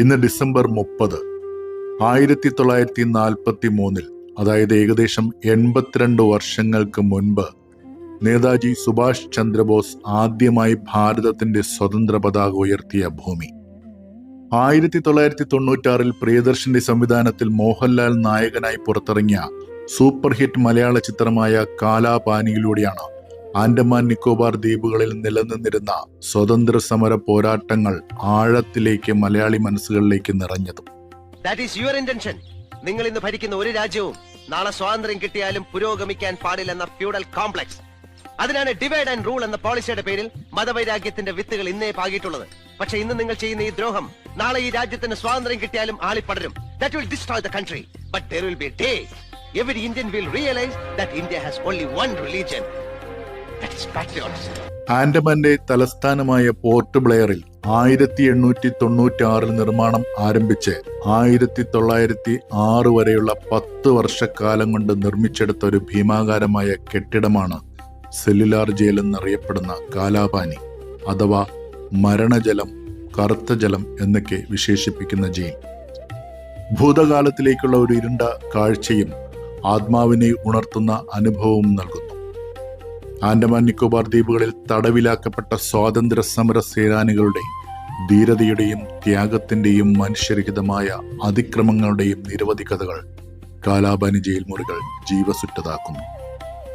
ഇന്ന് ഡിസംബർ 30. 1943, അതായത് ഏകദേശം 82 വർഷങ്ങൾക്ക് മുൻപ് നേതാജി സുഭാഷ് ചന്ദ്രബോസ് ആദ്യമായി ഭാരതത്തിന്റെ സ്വതന്ത്ര പതാക ഉയർത്തിയ ഭൂമി. 1996 പ്രിയദർശന്റെ സംവിധാനത്തിൽ മോഹൻലാൽ നായകനായി പുറത്തിറങ്ങിയ സൂപ്പർ ഹിറ്റ് മലയാള ചിത്രമായ കാലാപാനിയിലൂടെയാണ് ആൻഡമാൻ നിക്കോബാർ ദ്വീപുകളിൽ നിലനിന്നിരുന്ന സ്വതന്ത്ര സമര പോരാട്ടങ്ങൾ ആഴത്തിലേക്ക് മലയാളി മനസ്സുകളിലേക്ക് നിറഞ്ഞതും. നിങ്ങൾ ഇന്ന് ഭരിക്കുന്ന ഒരു രാജ്യവും നാളെ സ്വാതന്ത്ര്യം കിട്ടിയാലും പുരോഗമിക്കാൻ പാടില്ലെന്ന ഫ്യൂഡൽ കോംപ്ലക്സ്. അതിനാണ് ഡിവൈഡ് ആൻഡ് റൂൾ എന്ന പോളിസിയുടെ പേരിൽ മതവൈരാഗ്യത്തിന്റെ വിത്തുകൾ ഇന്നേ പാകിയിട്ടുള്ളത്. പക്ഷെ ഇന്ന് നിങ്ങൾ ചെയ്യുന്ന ഈ ദ്രോഹം നാളെ ഈ രാജ്യത്തിന് സ്വാതന്ത്ര്യം കിട്ടിയാലും ആളിപ്പടരും. That will destroy the country. But there will be a day every Indian will realize that India has only one religion. That is patriotism. ആൻഡമാന്റെ തലസ്ഥാനമായ പോർട്ട് ബ്ലെയറിൽ 1896 നിർമ്മാണം ആരംഭിച്ച് 1906 വരെയുള്ള 10 വർഷക്കാലം കൊണ്ട് നിർമ്മിച്ചെടുത്ത ഒരു ഭീമാകാരമായ കെട്ടിടമാണ് സെല്ലുലാർ ജയിൽ എന്നറിയപ്പെടുന്ന കാലാപാനി, അഥവാ മരണജലം, കറുത്ത ജലം എന്നൊക്കെ വിശേഷിപ്പിക്കുന്ന ജയിൽ. ഭൂതകാലത്തിലേക്കുള്ള ഒരു ഇരുണ്ട കാഴ്ചയും ആത്മാവിനെ ഉണർത്തുന്ന അനുഭവവും നൽകുന്നു. ആൻഡമാൻ നിക്കോബാർ ദ്വീപുകളിൽ തടവിലാക്കപ്പെട്ട സ്വാതന്ത്ര്യ സമര സേനാനികളുടെ ധീരതയുടെയും ത്യാഗത്തിന്റെയും മനുഷ്യരഹിതമായ അതിക്രമങ്ങളുടെയും നിരവധി കഥകൾ കാലാപാനി ജയിൽ മുറികൾ ജീവസുറ്റതാക്കുന്നു.